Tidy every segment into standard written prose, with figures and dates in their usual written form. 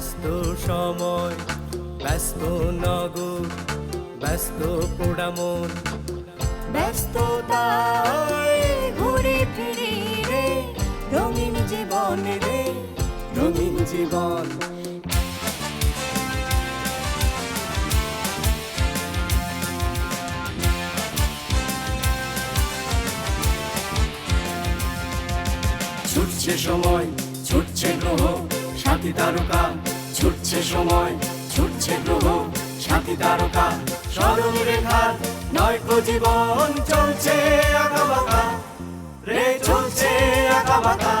ব্যস্ত সময়, ব্যস্ত নগর, ব্যস্ত পোড়ামন, ব্যস্ততায় ঘুরে ফিরে রে, রঙিন জীবন রে, রঙিন জীবন। ছুটছে সময়, ছুটছে গ্রহ, সাথী তারকা, ছুটছে সময়, ছুটছে গ্রহ, সাথী তারকা, স্মরণ রেখার নয়কো জীবন চলছে আঁকা বাঁকা রে, চলছে আঁকা বাঁকা।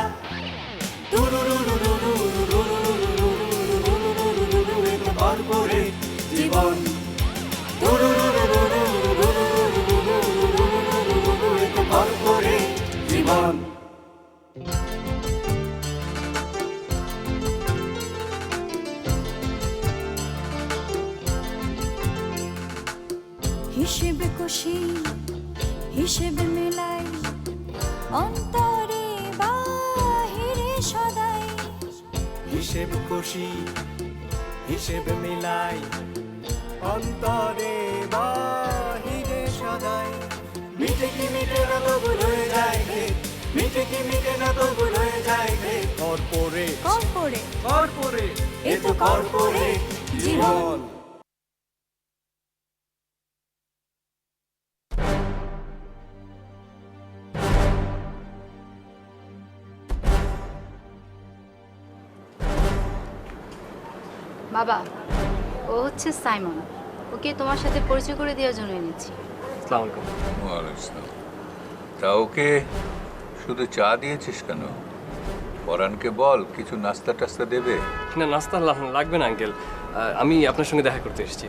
কর্পোরেট জীবন, কর্পোরেট জীবন। হিসেবে কষি, হিসেবে মেলাই, অন্তরে বাহিরে সদাই। হিসেব কষি, হিসেব মিলাই, অন্তরে বাহিরে সদাই। মিটে কি মিটে না তো ভুল হয়ে যায় রে, মিটে কি মিটে না তো ভুল হয়ে যায় রে। কর্পোরেট, কর্পোরেট, কর্পোরেট, এ তো কর্পোরেট জীবন। বাবা, ও হচ্ছে সাইমন, ওকে তোমার সাথে পরিচয় করে দেওয়ার জন্য এনেছি। আসসালামু আলাইকুম। ওয়ালাইকুম আসসালাম। তা ওকে শুধু চা দিয়েছিস কেন? পরাণকে বল কিছু নাস্তা টাস্তা দেবে। না, নাস্তা লাগবে না আঙ্কেল, আমি আপনার সঙ্গে দেখা করতে এসেছি।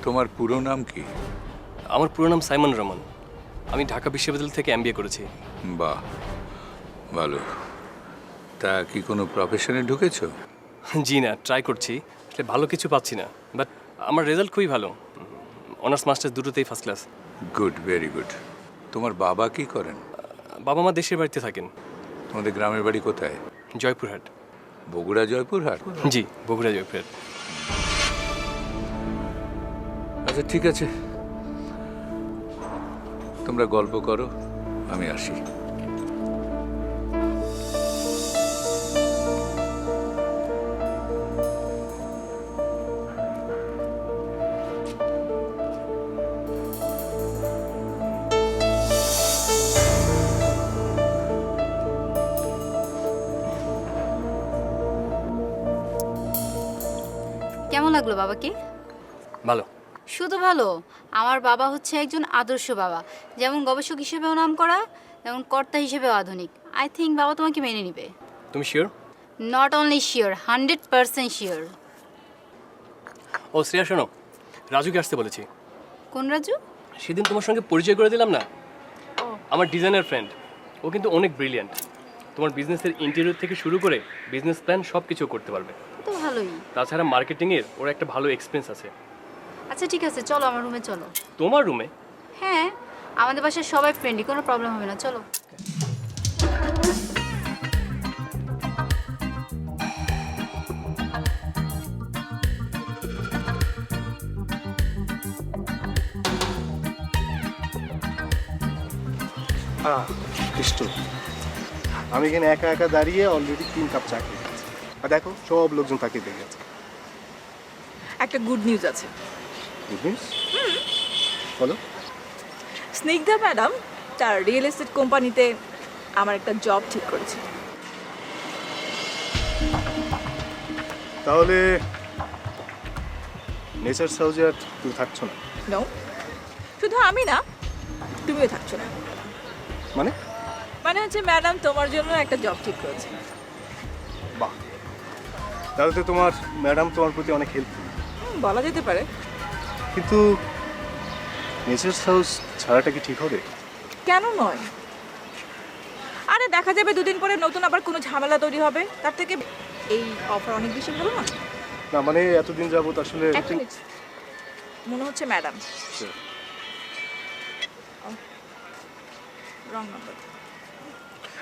তোমার পুরো নাম কি? আমার পুরো নাম সাইমন রহমান। আমি ঢাকা বিশ্ববিদ্যালয় থেকে MBA করেছি। বাহ, ভালো। তা কি কোনো প্রফেশনে ঢুকেছো? জি না, ট্রাই করছি, আসলে ভালো কিছু পাচ্ছি না, বাট আমার রেজাল্ট খুবই ভালো, অনার্স মাস্টার্স দুটোতেই first class. Good, very good. তোমার বাবা কি করেন? বাবা মা দেশের বাড়িতে থাকেন। তোমাদের গ্রামের বাড়ি কোথায়? জয়পুরহাট। বগুড়া জয়পুরহাট? জি, বগুড়া জয়পুরহাট। আচ্ছা ঠিক আছে, তোমরা গল্প করো, আমি আসি। কেমন লাগলো বাবাকে? ভালো। শুধু ভালো, আমার বাবা হচ্ছে একজন আদর্শ বাবা, যেমন গবেষক হিসেবেও নাম করা, যেমন কর্তা হিসেবেও আধুনিক। আই থিঙ্ক বাবা তোমাকে মেনে নিবে। তুমি sure? Not only sure, 100% sure. ও শ্রেয়া, শোনো, রাজুকে আসতে বলেছি। কোন রাজু? সেদিন তোমার সঙ্গে পরিচয় করে দিলাম না, আমার ডিজাইনার ফ্রেন্ড। ও কিন্তু অনেক ব্রিলিয়ান্ট, তোমার বিজনেসের ইন্টেরিয়র থেকে শুরু করে বিজনেস প্ল্যান সব কিছু করতে পারবে। তো ভালোই। তাছাড়া মার্কেটিংয়ের ওর একটা ভালো এক্সপিরিয়েন্স আছে। আচ্ছা ঠিক আছে, চলো আমার রুমে চলো। তোমার রুমে? হ্যাঁ, আমাদের বাসায় সবাই ফ্রেন্ডলি, কোনো প্রবলেম হবে না, চলো। কৃষ্ণ, আমি এখানে একা একা দাঁড়িয়ে অলরেডি 3 কাপ চা খেয়ে গেছি, আর দেখো সব লোকজন তাকে দেখে গেছে। একটা গুড নিউজ আছে। Good news? বলো। স্নিগ্ধা ম্যাডাম তার রিয়েল এস্টেট কোম্পানিতে আমার একটা জব ঠিক করেছে। তাহলে নেচার হাউসে আর তুমি থাকছো না? নো, শুধু আমি না, তুমিও থাকছো না। মানে? মানে হচ্ছে ম্যাডাম তোমার জন্য একটা জব ঠিক করেছে। বাহ, তাহলে তো তোমার ম্যাডাম তোমার প্রতি অনেক হেল্পফুল। বলা যেতে পারে। কিন্তু নেচার হাউস ছাড়াটা কি ঠিক হবে? কেন নয়? আরে দেখা যাবে দুদিন পরে নতুন আবার কোনো ঝামেলা তৈরি হবে, তার থেকে এই অফার অনেক বেশি ভালো না? না মানে এতদিন যাবত আসলে এক মিনিট, মনে হচ্ছে ম্যাডাম। Wrong number.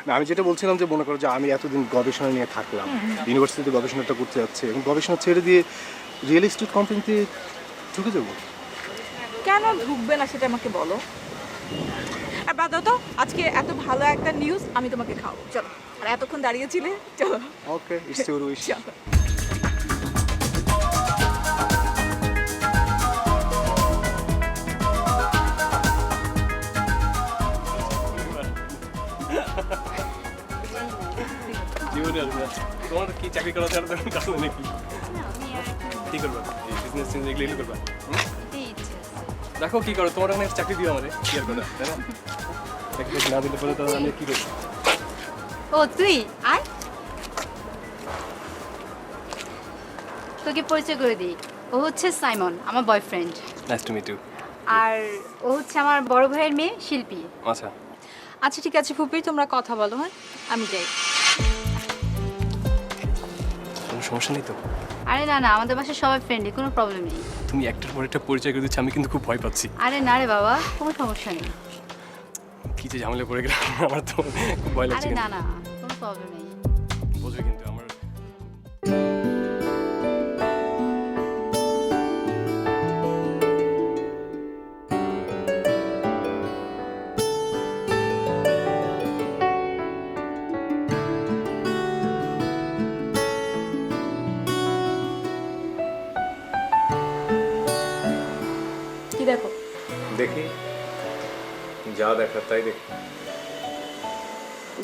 না, আমি যেটা বলছিলাম যে মনে করো যে আমি এতদিন গবেষণা নিয়ে থাকলাম, ইউনিভার্সিটিতে গবেষণাটা করতে যাচ্ছে এবং গবেষণা ছেড়ে দিয়ে রিয়েল এস্টেট কোম্পানিতে ঢুকে যাবো। কেন ঢুকবে না সেটা আমাকে বলো। আর বাদ দাও তো, আজকে এত ভালো একটা নিউজ আমি তোমাকে খাওয়াবো, চলো। আর এতক্ষণ দাঁড়িয়েছিলে, চলো। ওকে, ইটস ইউর উইশ। চলো। জীবনে আসবে না। তোমার কি চাকরি করা ছাড়া তেমন কাজ নেই নাকি? কি করবা? এই বিজনেস এগুলো করবা? দেখো কি করো, তোমার অনেক চাকরি দিও আমাদের কি আর করবা, তাই না? চাকরি না দিলে পরে তো আমি কি করবো? ও তুই আয়, তোকে পরিচয় করে দিই। ও হচ্ছে সাইমন, আমার boyfriend. Nice to meet you. আর ও হচ্ছে আমার বড় ভাইয়ের মেয়ে শিল্পী। আচ্ছা, আচ্ছা ঠিক আছে ফুপি, তোমরা কথা বলো, হ্যাঁ আমি যাই। কোনো সমস্যা নেই তো? আরে না না, আমাদের বাসায় সবাই ফ্রেন্ডলি, কোনো প্রবলেম নেই। তুমি একটার পর একটা পরিচয় করে দিচ্ছ, আমি কিন্তু খুব ভয় পাচ্ছি। আরে না রে বাবা, কোনো সমস্যা নেই। কি যে ঝামেলা পড়ে গেলাম, আমার তো খুব ভয় লাগছে। আরে না না, কোনো প্রবলেম নেই। বুঝবে কিন্তু আমার কি দেখো? দেখি, যা দেখার তাই দেখি।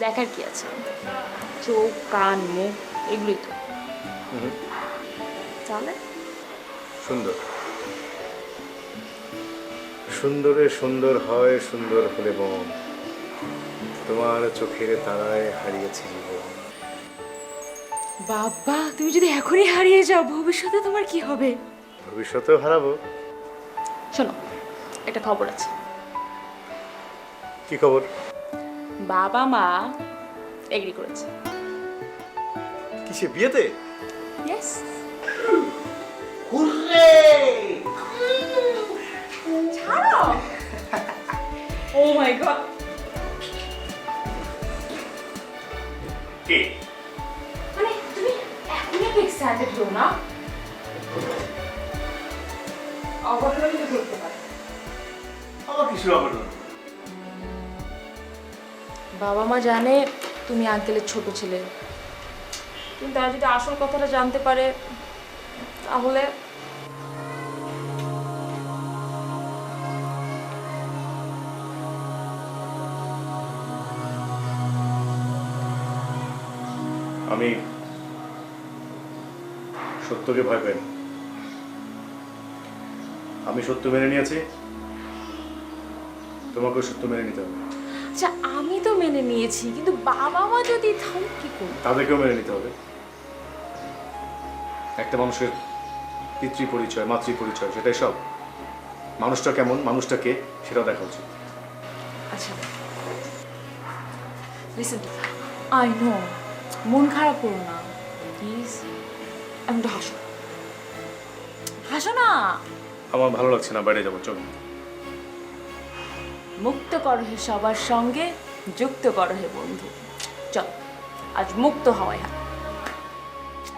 দেখার কি আছে, চোখ কান মুখ এগুলোই তো। তাহলে সুন্দর, সুন্দরে সুন্দর হয়, সুন্দর হলে মন, তোমার চোখের তারায় হারিয়েছি জীবন। বাবা, তুমি যদি এখনই হারিয়ে যাও ভবিষ্যতে তোমার কি হবে? ভবিষ্যতেও হারাবো। শোনো, একটা খবর আছে। কি খবর? বাবা মা এগ্রি করেছে। কিসে, বিয়েতে? ইয়েস। ছাড়ো। ও মাই গড। কে? মানে তুমি এখনই এত এক্সাইটেড হও না? অঘটন কিন্তু ঘটতে পারে। আমার কিছু অঘটন? বাবা মা জানে তুমি আঙ্কেলের ছোট ছেলে, কিন্তু তারা যদি আসল কথাটা জানতে পারে তাহলে আমি সত্যকে ভয় পাই না। আমি সত্য মেনে নিয়েছি, তোমাকেও সত্য মেনে নিতে হবে। আচ্ছা আমি তো মেনে নিয়েছি, কিন্তু বাবা মা যদি তাহলে কি করবে? তাদেরকেও মেনে নিতে হবে। একটা মানুষের পিতৃ পরিচয়, মাতৃ পরিচয়, সেটাই সব। মানুষটা কেমন, মানুষটা কে, সেটাও দেখা উচিত। আচ্ছা লিসেন, আই নো মন খারাপ করো না প্লিজ, একটু হাসো, হাসো না। আমার ভালো লাগছে না, বাইরে যাবো, চল। মুক্ত করো হে সবার সঙ্গে, যুক্ত করো হে বন্ধু। চলো আজ মুক্ত হওয়াই হাত,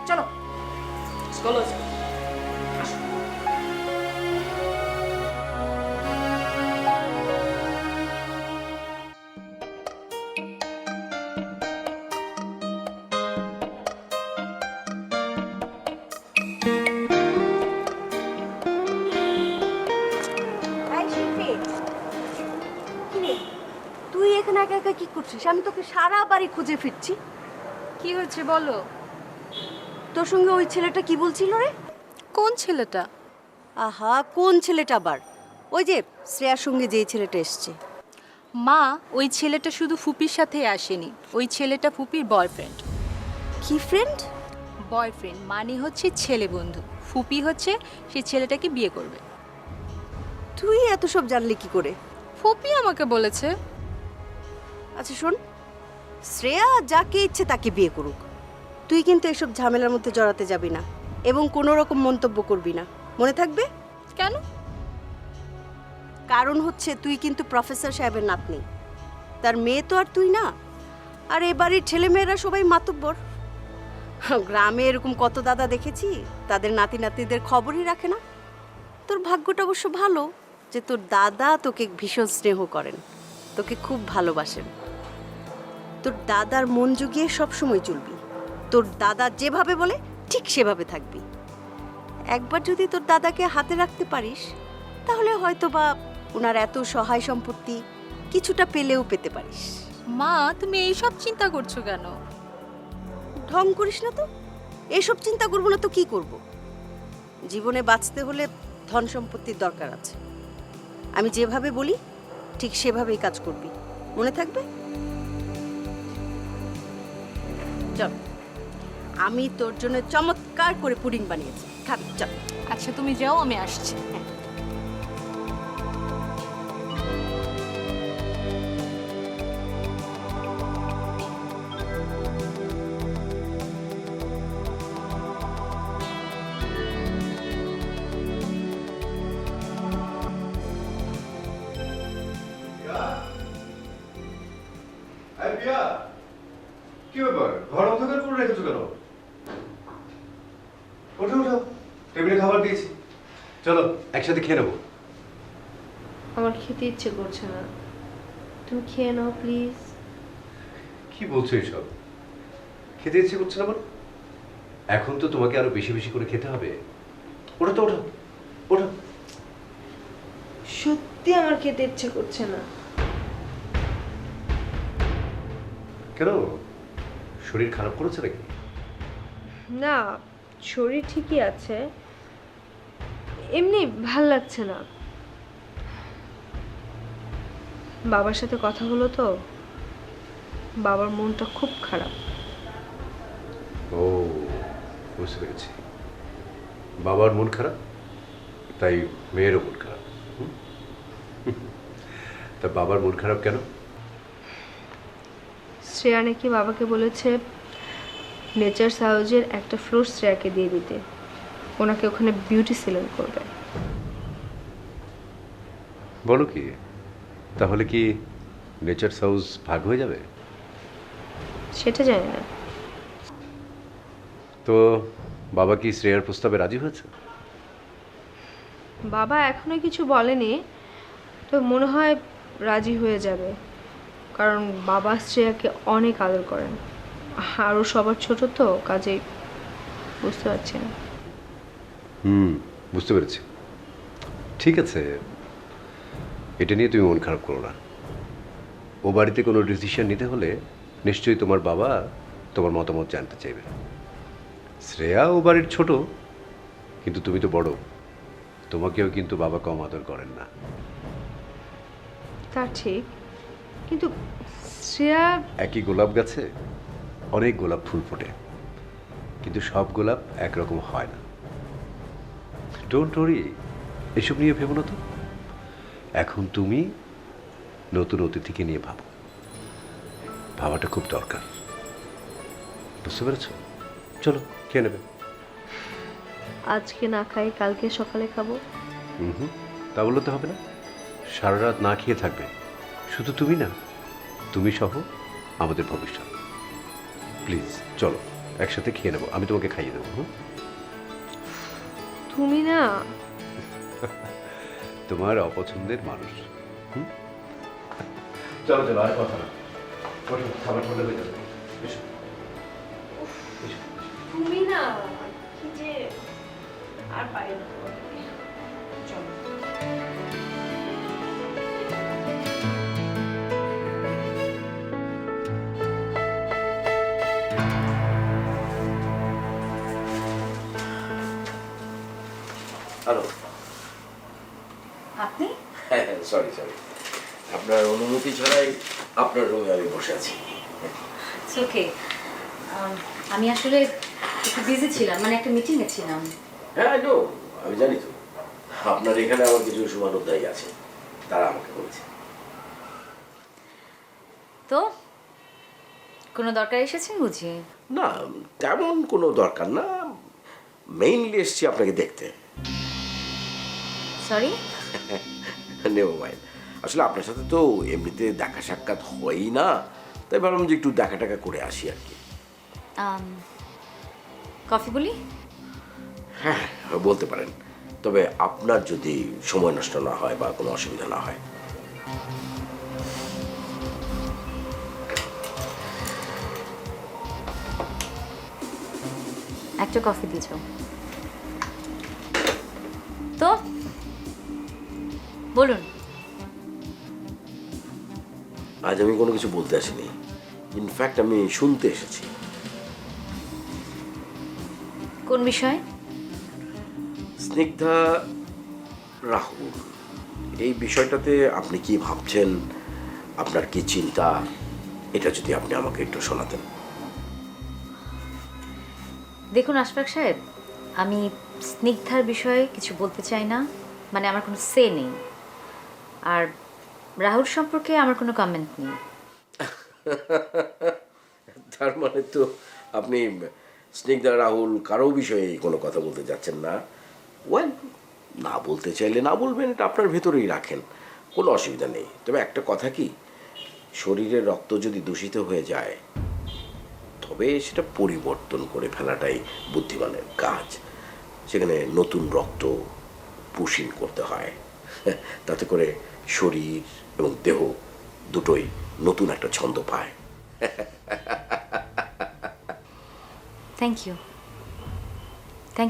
চলো চলো। তুই এখানে একা একা কি করছিস? আমি তোকে সারা বাড়ি খুঁজে ফিরছি। কি হয়েছে বলো? তোর সঙ্গে ওই ছেলেটা কি বলছিল রে? কোন ছেলেটা? আহা, কোন ছেলেটা আবার? ওই যে শ্রেয়ার সঙ্গে যেই ছেলেটা এসছে। মা, ওই ছেলেটা শুধু ফুপির সাথেই আসেনি, ওই ছেলেটা ফুপির বয়ফ্রেন্ড। কি ফ্রেন্ড? বয়ফ্রেন্ড মানে হচ্ছে ছেলে বন্ধু, ফুপি হচ্ছে সেই ছেলেটাকে বিয়ে করবে। তুই এত সব জানলি কি করে? ফুপি আমাকে বলেছে। আচ্ছা শোন, শ্রেয়া যাকে ইচ্ছে তাকে বিয়ে করুক, তুই কিন্তু এসব ঝামেলার মধ্যে জড়াতে যাবি না এবং কোনো রকম মন্তব্য করবি না, মনে থাকবে? কেন? কারণ হচ্ছে তুই কিন্তু প্রফেসর সাহেবের নাতনি, তার মেয়ে তো আর তুই না। আর এ বাড়ির ছেলেমেয়েরা সবাই মাতব্বর। গ্রামে এরকম কত দাদা দেখেছি, তাদের নাতি নাতনিদের খবরই রাখে না। তোর ভাগ্যটা অবশ্য ভালো যে তোর দাদা তোকে ভীষণ স্নেহ করেন, তোকে খুব ভালোবাসেন। তোর দাদার মন জুগিয়ে সবসময় চলবি, তোর দাদা যেভাবে বলে ঠিক সেভাবে থাকবি। একবার যদি তোর দাদাকে হাতে রাখতে পারিস, তাহলে হয়তো বা ওনার এত সহায় সম্পত্তি কিছুটা পেলেও পেতে পারিস। মা, তুমি এইসব চিন্তা করছো কেন? ঢং করিস না তো। এসব চিন্তা করবো না তো কি করব? জীবনে বাঁচতে হলে ধন সম্পত্তির দরকার আছে। আমি যেভাবে বলি ঠিক সেভাবেই কাজ করবি, মনে থাকবে? চল, আমি তোর জন্য চমৎকার করে পুডিং বানিয়েছি, খাবি? চল। আচ্ছা তুমি যাও, আমি আসছি। কি ব্যাপার, ঘর অন্ধকার করে রেখেছো কেন? ওঠো ওঠো, টেবিলে খাবার দিয়েছি, চলো একসাথে খেয়ে নেবো। আমার খেতে ইচ্ছে করছে না, তুমি খেয়ে নাও প্লিজ। কি বলছো এসব? খেতে ইচ্ছে করছে না মানে? এখন তো তোমাকে আরো বেশি বেশি করে খেতে হবে। ওঠো তো, ওঠো ওঠো। সত্যি আমার খেতে ইচ্ছে করছে না। কেন, শরীর খারাপ করেছে নাকি? না, শরীর ঠিকই আছে, এমনি ভাল লাগছে না। বাবার সাথে কথা হলো তো, বাবার মনটা খুব খারাপ। ও, বুঝতে পেরেছি। বাবার মন খারাপ, তাই মেয়েরও মন খারাপ। তা বাবার মন খারাপ কেন? শ্রেয়া নাকি বাবাকে বলেছে নেচার হাউজের একটা ফ্লোর শ্রেয়াকে দিয়ে দিতে, ওনাকে ওখানে বিউটি সেলুন করবে। বলো কি, তাহলে কি নেচার হাউস ভাগ হয়ে যাবে? সেটা জানি না। তো বাবা কি শ্রেয়ার প্রস্তাবে রাজি হয়েছে? বাবা এখনো কিছু বলেনি, তো মনে হয় রাজি হয়ে যাবে, কারণ বাবা শ্রেয়াকে অনেক আদর করেন, আরও সবার ছোট তো, কাজেই বুঝতে পারছি না। বুঝতে পেরেছি। ঠিক আছে, এটা নিয়ে তুমি মন খারাপ করো না। ও বাড়িতে কোনো ডিসিশন নিতে হলে নিশ্চয়ই তোমার বাবা তোমার মতামত জানতে চাইবে। শ্রেয়া ও বাড়ির ছোট, কিন্তু তুমি তো বড়, তোমাকেও কিন্তু বাবা কম আদর করেন না। তা ঠিক, কিন্তু শ্রেয়া একই গোলাপ গাছে অনেক গোলাপ ফুল ফোটে, কিন্তু সব গোলাপ একরকম হয় না। ডোন্ট ওয়ারি, এসব নিয়ে ভেবো না তো। এখন তুমি নতুন অতিথিকে নিয়ে ভাবো, ভাবাটা খুব দরকার। বুঝতে পেরেছ? চলো খেয়ে নেবে। আজকে না খাই কালকে সকালে খাবো। তা বললে তো হবে না, সারা রাত না খেয়ে থাকবে। শুধু তুমি না, তুমি সহ আমাদের ভবিষ্যৎ। প্লিজ চলো একসাথে খেয়ে নেবো, আমি তোমাকে খাইয়ে দেবো। তুমি না, তোমার অপছন্দের মানুষ। চলো চলো, আর কথা না, খাবার ঠান্ডা হয়ে যাবে। এসো এসো। তুমি না, কি যে আর পারি না। চলো। হ্যালো। আপনি? হ্যাঁ সরি সরি, আপনার অনুমতি ছাড়াই আপনার রুমে আমি বসে আছি। ওকে, আমি আসলে একটু বিজি ছিলাম, মানে একটা মিটিংয়ে ছিলাম। হ্যাঁ নো, আমি জানি তো আপনার এখানে আমার কিছু শুভানুধ্যায়ী আছে, তারা আমাকে বলেছে। তো কোনো দরকার এসেছেন বুঝি? না, তেমন কোনো দরকার না, মেইনলি এসেছি আপনাকে দেখতে। সরি? নেভার মাইন্ড, আসলে আপনার সাথে তো এমনিতে দেখা সাক্ষাৎ হয়ই না, তাই ভাবলাম যে একটু দেখা টাকা করে আসি আর কি। কফি বলি? হ্যাঁ, বলতে পারেন, তবে আপনার যদি সময় নষ্ট না হয় বা কোনো অসুবিধা না হয়। একটা কফি দিয়েছ তো, বলুন। আজ আমি কোনো কিছু বলতে আসিনি, ইনফ্যাক্ট আমি শুনতে এসেছি। কোন বিষয়? স্নিগ্ধা রাহুল, এই বিষয়টাতে আপনি কি ভাবছেন, আপনার কি চিন্তা, এটা যদি আপনি আমাকে একটু শোনাতেন। দেখুন আশফাক সাহেব, আমি স্নিগ্ধার বিষয়ে কিছু বলতে চাই না, মানে আমার কোনো সে নেই। আর রাহুল সম্পর্কে আমার কোনো কমেন্ট নেই। তার মানে তো আপনি স্নিগ্ধা রাহুল কারো বিষয়ে কোনো কথা বলতে যাচ্ছেন না। ওয়েল, না বলতে চাইলে না বলবেন, এটা আপনার ভেতরেই রাখেন, কোনো অসুবিধা নেই। তবে একটা কথা কি, শরীরের রক্ত যদি দূষিত হয়ে যায় তবে সেটা পরিবর্তন করে ফেলাটাই বুদ্ধিমানের কাজ। সেখানে নতুন রক্ত পুষিন করতে হয়, তাতে করে শরীর এবং দেহ দুটোই নতুন একটা ছন্দ পায়। Thank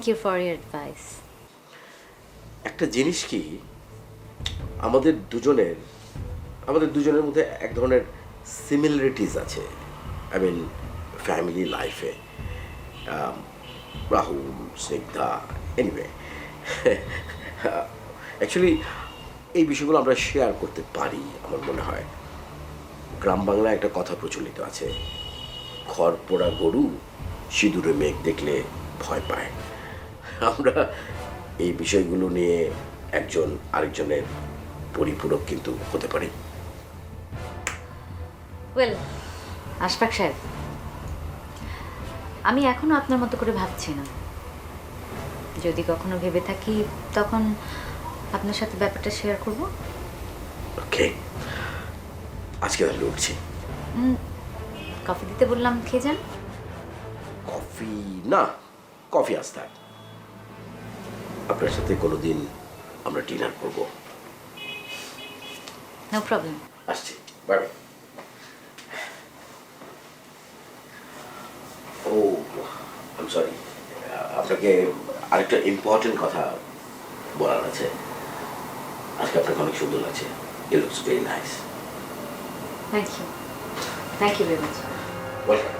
you for your advice. একটা জিনিস কি, আমাদের দুজনের মধ্যে এক ধরনের সিমিলারিটিস আছে, আই মিন ফ্যামিলি লাইফে। রাহুল, স্নিগ্ধা, এনিওয়ে অ্যাকচুয়ালি এই বিষয়গুলো আমরা শেয়ার করতে পারি আমার মনে হয়। গ্রাম বাংলায় একটা কথা প্রচলিত আছে, খড় পোড়া গরু সিঁদুরে মেঘ দেখলে ভয় পায়। আমরা এই বিষয়গুলো নিয়ে একজন আরেকজনের পরিপূরক কিন্তু হতে পারি। ওয়েল আশফাক সাহেব, আমি এখনো আপনার মতো করে ভাবছি না। যদি কখনো ভেবে থাকি তখন আপনার সাথে ব্যাপারটা শেয়ার করব। ওকে, আজকে তাহলে উঠছি। কফি দিতে বললাম, খেয়ে যান। কফি না, কফি আজ থাক। আপনার সাথে কোনোদিন আমরা ডিনার করবো। No problem. আসছি, bye bye. Oh I am sorry, আপনাকে আরেকটা ইম্পর্টেন্ট কথা বলার আছে। আজকে আপনাকে অনেক সুন্দর লাগছে, it looks very nice. Thank you very much. Welcome.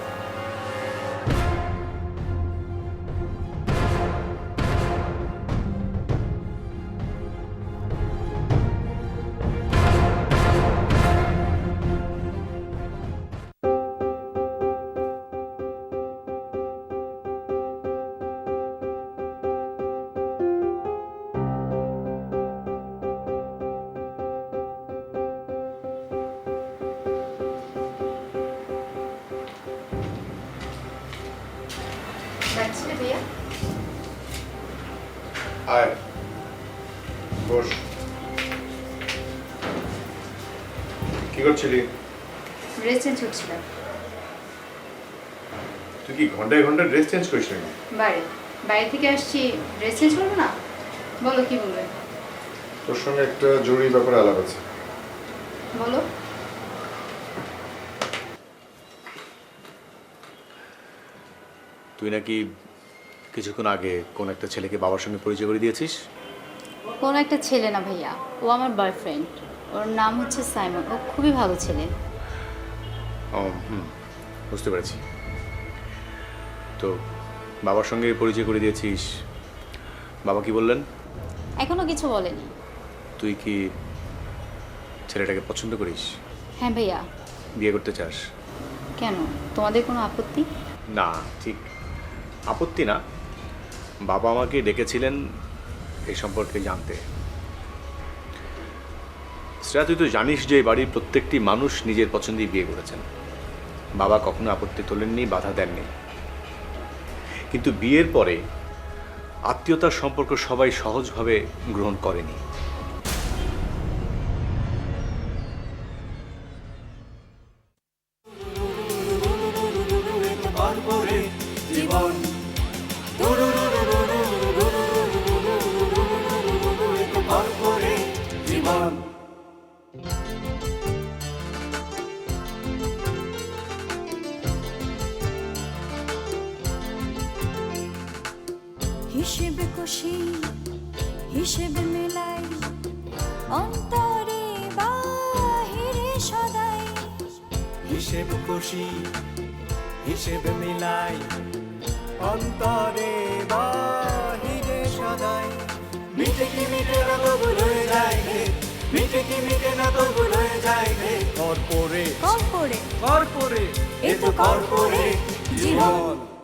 ভাইয়া আয় বস। কি করছিলি? ড্রেস চেঞ্জ করছিলাম। তুই কি ঘন্টায় ঘন্টায় ড্রেস চেঞ্জ করিস নাকি? বাইরে থেকে আসছি, ড্রেস চেঞ্জ করবো না? বলো কি বলবে। তোর সঙ্গে একটা জরুরি ব্যাপারে আলাপ আছে। বলো। তুই নাকি কিছুক্ষণ আগে কোন একটা ছেলেকে বাবার সঙ্গে পরিচয় করে দিয়েছিস? কোনো একটা ছেলে না ভাইয়া, ও আমার বয়ফ্রেন্ড। ওর নাম হচ্ছে সাইমন, ও খুবই ভালো ছেলে। ও বুঝতে পেরেছি। তো বাবার সঙ্গে পরিচয় করে দিয়েছিস, বাবা কি বললেন? এখনো কিছু বলেনি। তুই কি ছেলেটাকে পছন্দ করিস? হ্যাঁ ভাইয়া। বিয়ে করতে চাস? কেন, তোমাদের কোনো আপত্তি? না, ঠিক আপত্তি না। বাবা আমাকে ডেকেছিলেন এই সম্পর্কে জানতে। শ্রেয়া, তুই তো জানিস যে বাড়ির প্রত্যেকটি মানুষ নিজের পছন্দেই বিয়ে করেছেন। বাবা কখনো আপত্তি তোলেননি, বাধা দেননি। কিন্তু বিয়ের পরে আত্মীয়তার সম্পর্ক সবাই সহজভাবে গ্রহণ করেনি। হিসেবে কষি হিসেবে মেলাই অন্তরে বাহিরে সদাই হিসেব কষি হিসেব মিলাই অন্তরে বাহিরে সদাই মিটে কি মিটে না তো ভুল হয়ে যায় রে মিটে কি মিটে না তো ভুল হয়ে যায় রে কর করে কর করে এ তো কর্পোরেট জীবন